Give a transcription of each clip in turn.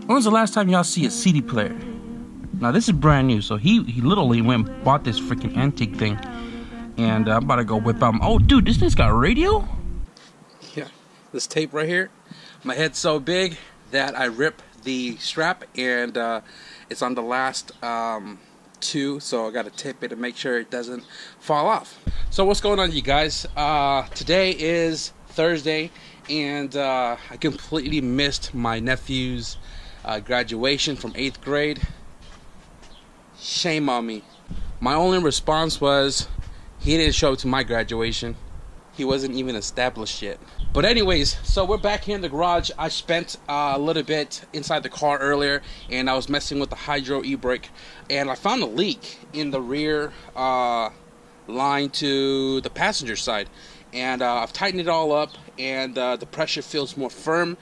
When was the last time y'all see a CD player? Now this is brand new, so he literally went and bought this freaking antique thing, and I'm about to go whip out. Oh, dude, this thing's got a radio. Yeah, this tape right here. My head's so big that I rip the strap, and it's on the last two, so I got to tip it to make sure it doesn't fall off. So what's going on, you guys? Today is Thursday, and I completely missed my nephew's graduation from 8th grade. Shame on me. My only response was he didn't show up to my graduation. He wasn't even established yet. But anyways, so we're back here in the garage. I spent a little bit inside the car earlier, and I was messing with the hydro e-brake, and I found a leak in the rear line to the passenger side, and I've tightened it all up, and the pressure feels more firm.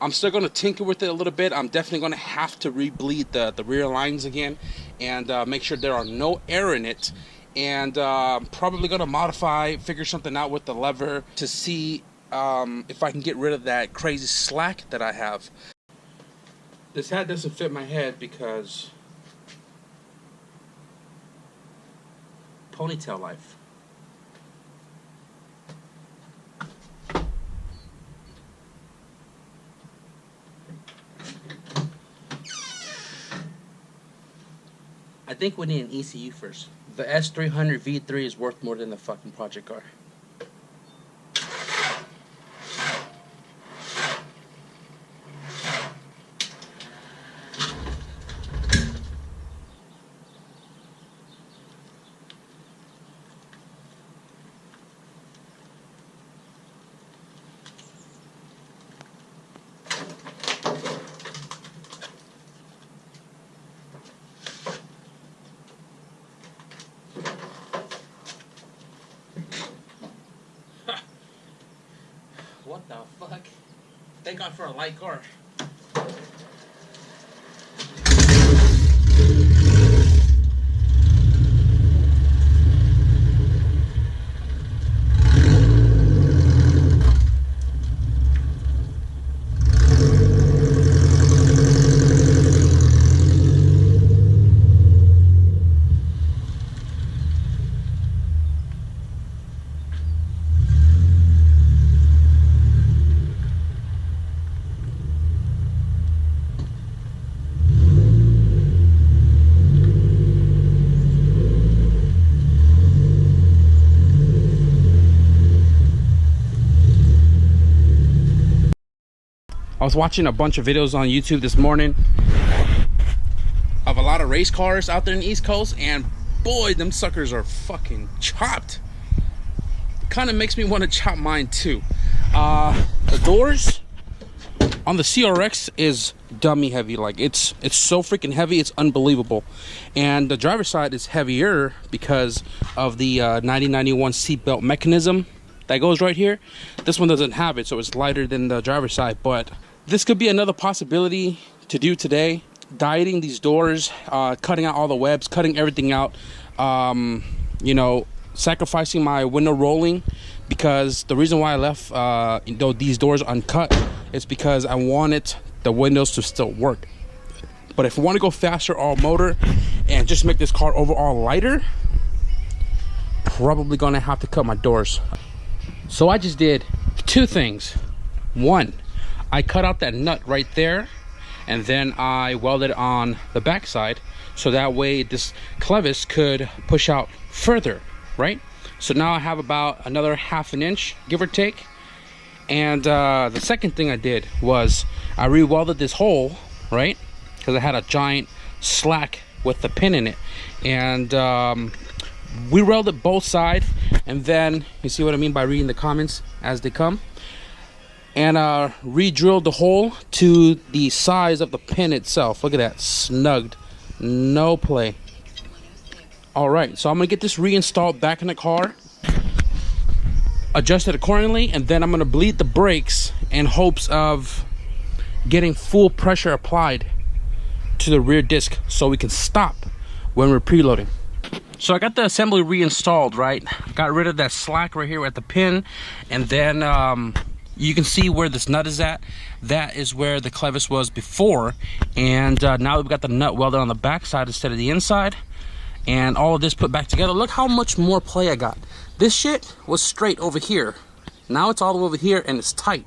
I'm still going to tinker with it a little bit. I'm definitely going to have to re-bleed the rear lines again and make sure there are no air in it. And I'm probably going to figure something out with the lever to see if I can get rid of that crazy slack that I have. This hat doesn't fit my head because ponytail life. I think we need an ECU first. The S300 V3 is worth more than the fucking project car. What the fuck? Thank God for a light car. I was watching a bunch of videos on YouTube this morning of a lot of race cars out there in the East Coast, and boy, them suckers are fucking chopped. Kind of makes me want to chop mine too. The doors on the CRX is dummy heavy. Like it's so freaking heavy, it's unbelievable. And the driver's side is heavier because of the 9091 seatbelt mechanism that goes right here. This one doesn't have it, so it's lighter than the driver's side. But this could be another possibility to do today. Dieting these doors, cutting out all the webs, cutting everything out, you know, sacrificing my window rolling, because the reason why I left these doors uncut is because I wanted the windows to still work. But if I want to go faster all motor and just make this car overall lighter, probably gonna have to cut my doors. So I just did two things. One, I cut out that nut right there, and then I welded on the back side, so that way this clevis could push out further, right? So now I have about another ½ an inch, give or take. And the second thing I did was I re-welded this hole, right? Because I had a giant slack with the pin in it. And we welded both sides, and then, you see what I mean by reading the comments as they come? And re-drilled the hole to the size of the pin itself. Look at that, snugged, no play. All right, so I'm gonna get this reinstalled back in the car, adjust it accordingly, and then I'm gonna bleed the brakes in hopes of getting full pressure applied to the rear disc so we can stop when we're preloading. So I got the assembly reinstalled, right? Got rid of that slack right here at the pin, and then you can see where this nut is at. That is where the clevis was before, and now we've got the nut welded on the back side instead of the inside, and all of this put back together. Look how much more play I got. This shit was straight over here. Now it's all the way over here and it's tight.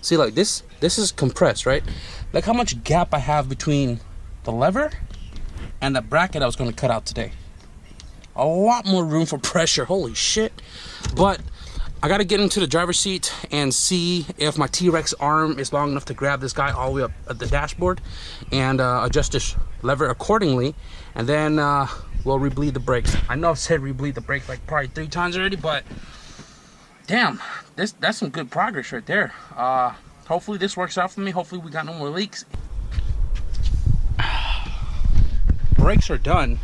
See, like this is compressed, right? Look how much gap I have between the lever and the bracket I was going to cut out today. A lot more room for pressure. Holy shit. But I got to get into the driver's seat and see if my CRX arm is long enough to grab this guy all the way up at the dashboard and adjust this lever accordingly. And then we'll rebleed the brakes. I know I've said rebleed the brakes like probably 3 times already, but damn, that's some good progress right there. Hopefully this works out for me. Hopefully we got no more leaks. Brakes are done,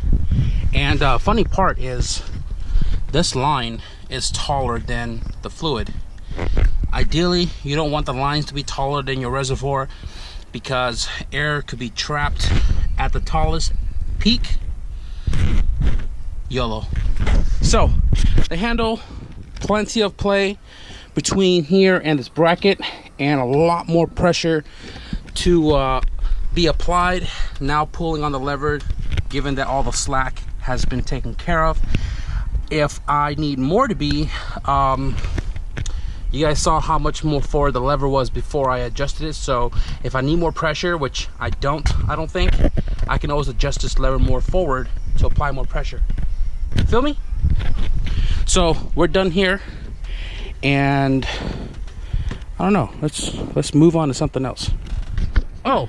and funny part is this line is taller than the fluid. Ideally, you don't want the lines to be taller than your reservoir because air could be trapped at the tallest peak. YOLO. So the handle, plenty of play between here and this bracket, and a lot more pressure to be applied. Now pulling on the lever, given that all the slack has been taken care of. If I need more to be, you guys saw how much more forward the lever was before I adjusted it. So if I need more pressure, which I don't think, I can always adjust this lever more forward to apply more pressure. Feel me? So we're done here, and I don't know, let's move on to something else. Oh,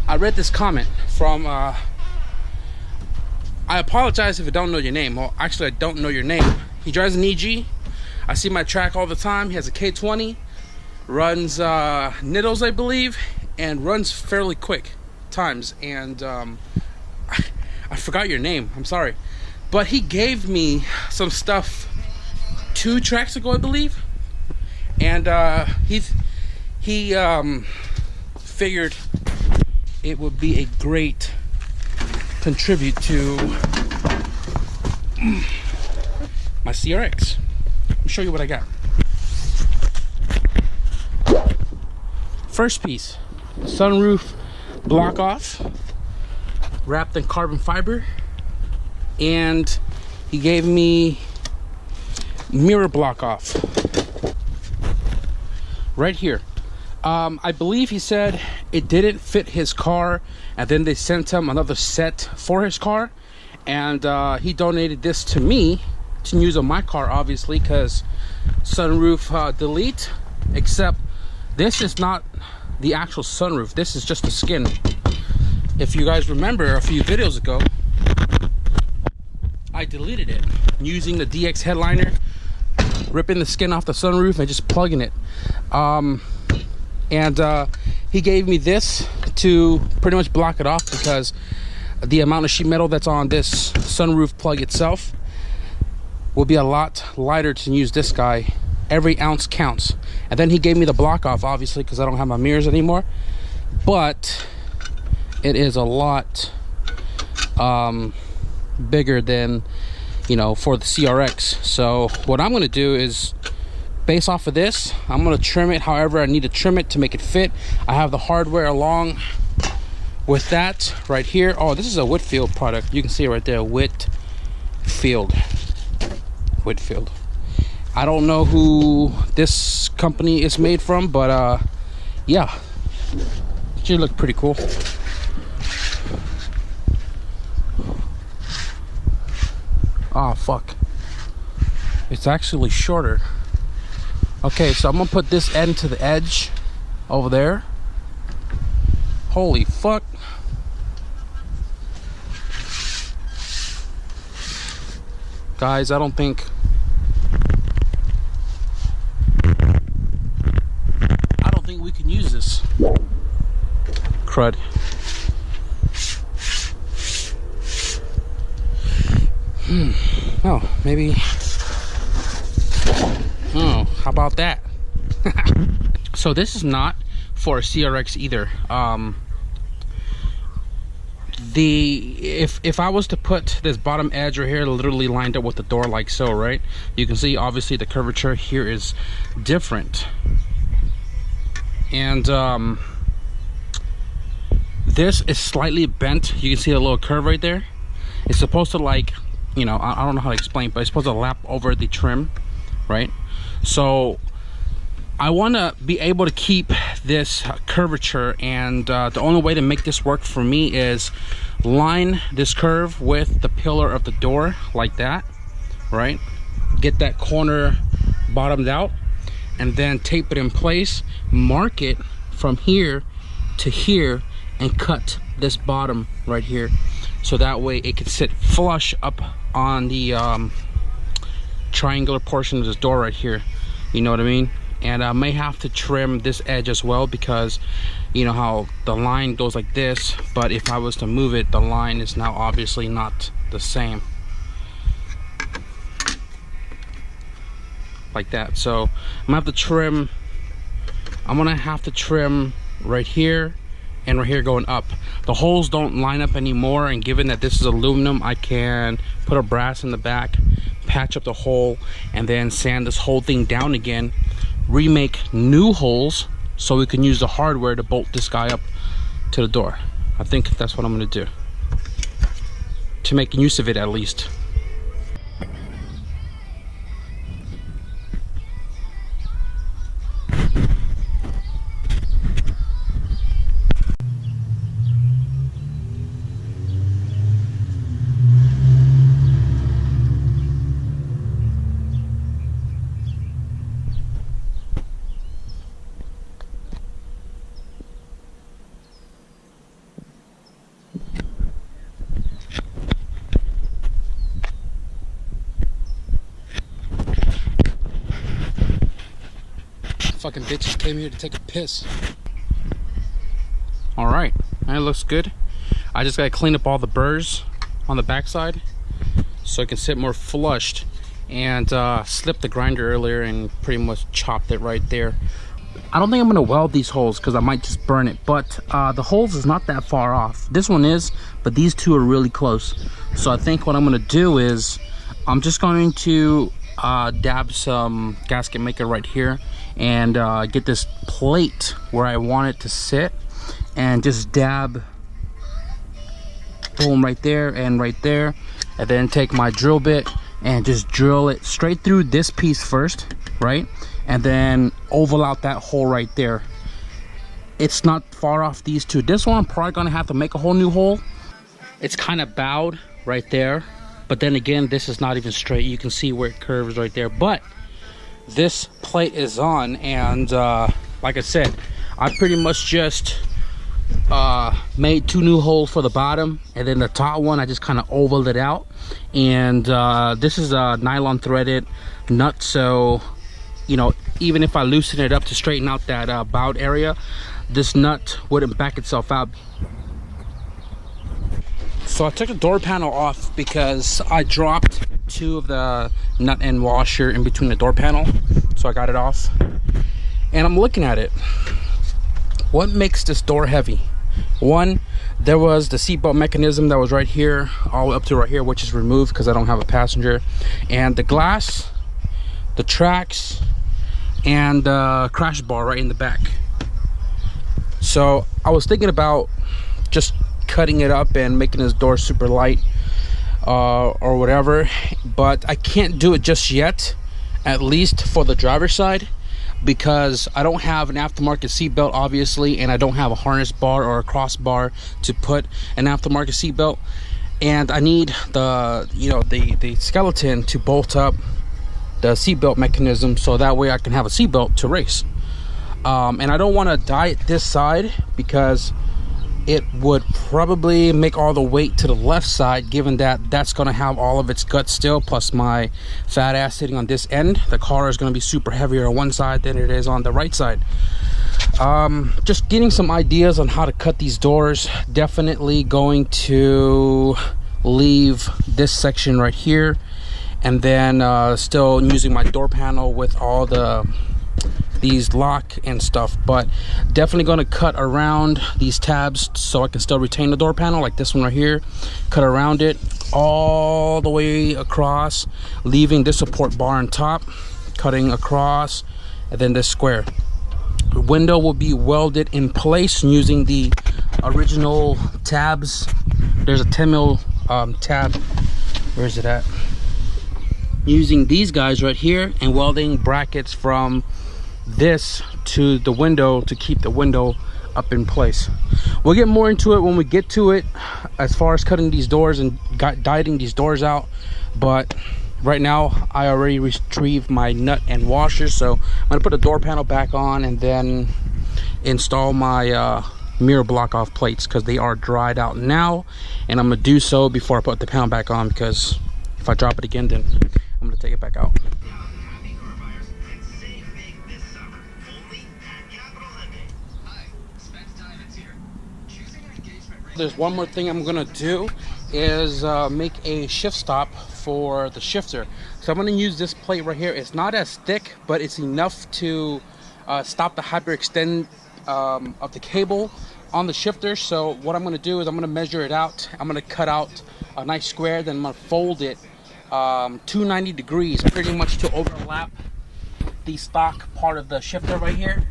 I read this comment from I apologize if I don't know your name. Well, actually, I don't know your name. He drives an EG. I see my track all the time. He has a K20, runs Niddles, I believe, and runs fairly quick times. And I forgot your name. I'm sorry, but he gave me some stuff 2 tracks ago, I believe, and he figured it would be a great contribute to my CRX. Let me show you what I got. First piece, sunroof block off, wrapped in carbon fiber, and he gave me mirror block off right here. I believe he said it didn't fit his car, and then they sent him another set for his car, and he donated this to me to use on my car, obviously, because sunroof delete, except this is not the actual sunroof. This is just the skin. If you guys remember a few videos ago, I deleted it using the DX headliner, ripping the skin off the sunroof and just plugging it. He gave me this to pretty much block it off, because the amount of sheet metal that's on this sunroof plug itself will be a lot lighter to use this guy. Every ounce counts. And then he gave me the block off, obviously, because I don't have my mirrors anymore, but it is a lot bigger than, you know, for the CRX. So what I'm going to do is, based off of this, I'm going to trim it however I need to trim it to make it fit. I have the hardware along with that right here. Oh, this is a Whitfield product. You can see it right there, Whitfield. I don't know who this company is made from, but yeah, it should look pretty cool. Oh fuck, it's actually shorter. Okay, so I'm gonna put this end to the edge over there. Holy fuck. Guys, I don't think we can use this. Crud. Oh, maybe. Oh, how about that? So this is not for a CRX either. if I was to put this bottom edge right here literally lined up with the door like so, right, you can see obviously the curvature here is different. And this is slightly bent. You can see a little curve right there. It's supposed to, like, you know, I don't know how to explain, but it's supposed to lap over the trim, right? So I want to be able to keep this curvature, and the only way to make this work for me is line this curve with the pillar of the door like that, right? Get that corner bottomed out, and then tape it in place, mark it from here to here, and cut this bottom right here, so that way it can sit flush up on the triangular portion of this door right here, you know what I mean? And I may have to trim this edge as well, because you know how the line goes like this, but if I was to move it, the line is now obviously not the same, like that. So I'm gonna have to trim right here and right here going up. The holes don't line up anymore, and given that this is aluminum, I can put a brass in the back, patch up the hole, and then sand this whole thing down again, remake new holes so we can use the hardware to bolt this guy up to the door. I think that's what I'm gonna do, to make use of it at least. Fucking bitches came here to take a piss. All right, and it looks good. I just gotta clean up all the burrs on the backside so it can sit more flushed, and slipped the grinder earlier and pretty much chopped it right there. I don't think I'm gonna weld these holes because I might just burn it, but the holes is not that far off. This one is, but these two are really close. So I think what I'm gonna do is I'm just going to dab some gasket maker right here, and get this plate where I want it to sit, and just dab, boom, right there and right there, and then take my drill bit and just drill it straight through this piece first, right, and then oval out that hole right there. It's not far off these two. This one I'm probably gonna have to make a whole new hole. It's kind of bowed right there, but then again, this is not even straight. You can see where it curves right there, but this plate is on, and like I said, I pretty much just made two new holes for the bottom, and then the top one I just kind of ovaled it out. And this is a nylon threaded nut, so you know, even if I loosen it up to straighten out that bowed area, this nut wouldn't back itself out. So I took the door panel off because I dropped two of the nut and washer in between the door panel, so I got it off, and I'm looking at it. What makes this door heavy? One, there was the seatbelt mechanism that was right here, all the way up to right here, which is removed because I don't have a passenger, and the glass, the tracks, and the crash bar right in the back. So I was thinking about just cutting it up and making this door super light, or whatever, but I can't do it just yet, at least for the driver's side, because I don't have an aftermarket seatbelt obviously, and I don't have a harness bar or a crossbar to put an aftermarket seatbelt, and I need the, you know, the skeleton to bolt up the seatbelt mechanism, so that way I can have a seatbelt to race. And I don't want to diet this side because it would probably make all the weight to the left side, given that that's going to have all of its guts still, plus my fat ass sitting on this end. The car is going to be super heavier on one side than it is on the right side. Just getting some ideas on how to cut these doors. Definitely going to leave this section right here, and then still using my door panel with all the these lock and stuff, but definitely going to cut around these tabs so I can still retain the door panel, like this one right here. Cut around it all the way across, leaving this support bar on top, cutting across, and then this square. The window will be welded in place using the original tabs. There's a 10 mil tab. Where is it at? Using these guys right here and welding brackets from this to the window to keep the window up in place. We'll get more into it when we get to it, as far as cutting these doors and dieting these doors out. But right now I already retrieved my nut and washer, so I'm gonna put the door panel back on and then install my mirror block off plates, because they are dried out now, and I'm gonna do so before I put the panel back on, because if I drop it again, then I'm gonna take it back out. There's one more thing I'm gonna do, is make a shift stop for the shifter. So I'm gonna use this plate right here. It's not as thick, but it's enough to stop the hyperextend of the cable on the shifter. So what I'm gonna do is I'm gonna measure it out. I'm gonna cut out a nice square, then I'm gonna fold it 290 degrees, pretty much to overlap the stock part of the shifter right here.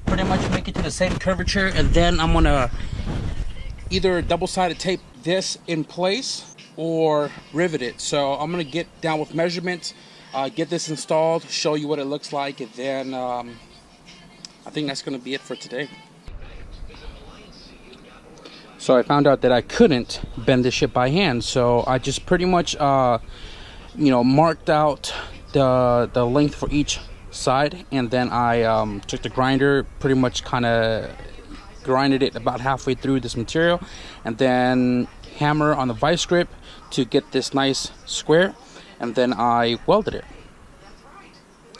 Pretty much make it to the same curvature, and then I'm gonna either double-sided tape this in place or rivet it. So I'm gonna get down with measurements, get this installed, show you what it looks like, and then I think that's gonna be it for today. So I found out that I couldn't bend this shit by hand, so I just pretty much you know, marked out the length for each side, and then I took the grinder, pretty much kind of grinded it about halfway through this material, and then hammer on the vice grip to get this nice square, and then I welded it,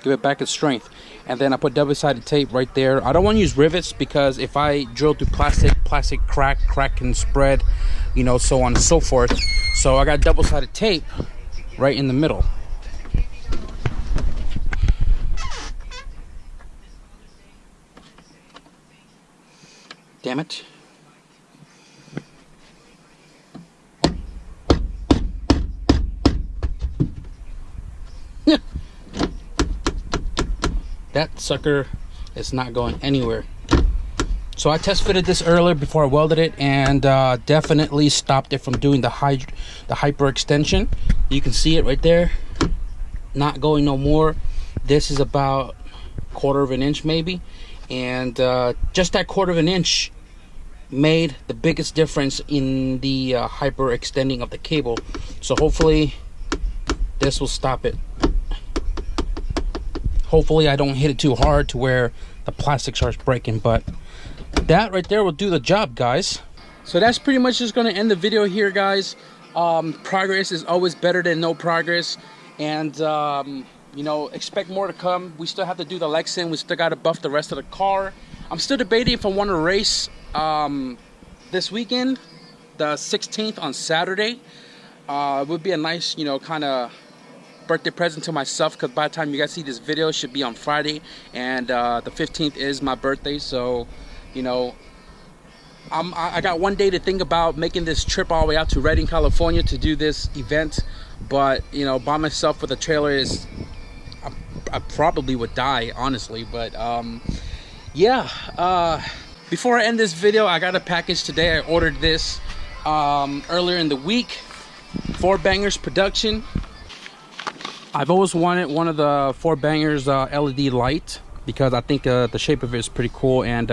give it back its strength. And then I put double-sided tape right there. I don't want to use rivets, because if I drill through plastic crack can spread, you know, so on and so forth. So I got double-sided tape right in the middle. Damn it. That sucker is not going anywhere. So I test fitted this earlier before I welded it, and definitely stopped it from doing the hyperextension. You can see it right there, not going no more. This is about 1/4 of an inch maybe, and just that 1/4 of an inch made the biggest difference in the hyperextending of the cable. So hopefully this will stop it. Hopefully I don't hit it too hard to where the plastic starts breaking, but that right there will do the job, guys. So that's pretty much just going to end the video here, guys. Progress is always better than no progress, and you know, expect more to come. We still have to do the Lexan. We still got to buff the rest of the car. I'm still debating if I want to race this weekend, the 16th on Saturday. It would be a nice, you know, kind of birthday present to myself, because by the time you guys see this video, it should be on Friday, and the 15th is my birthday. So, you know, I got one day to think about making this trip all the way out to Redding, California to do this event, but you know, by myself with a trailer is, I probably would die, honestly. But yeah, before I end this video, I got a package today. I ordered this earlier in the week, 4 Bangers production. I've always wanted one of the 4 Bangers LED light, because I think the shape of it is pretty cool, and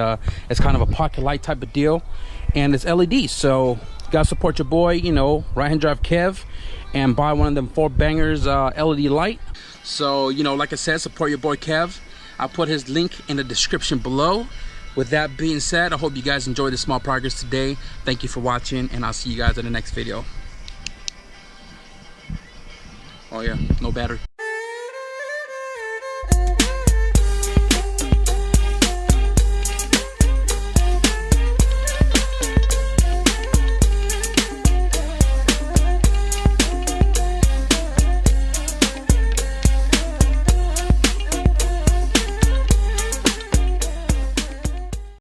it's kind of a pocket light type of deal, and it's LED. So you gotta support your boy, you know, Right Hand Drive Kev, and buy one of them 4 Bangers LED light. So, you know, like I said, support your boy Kev. I'll put his link in the description below. With that being said, I hope you guys enjoyed this small progress today. Thank you for watching, and I'll see you guys in the next video. Oh yeah, no battery.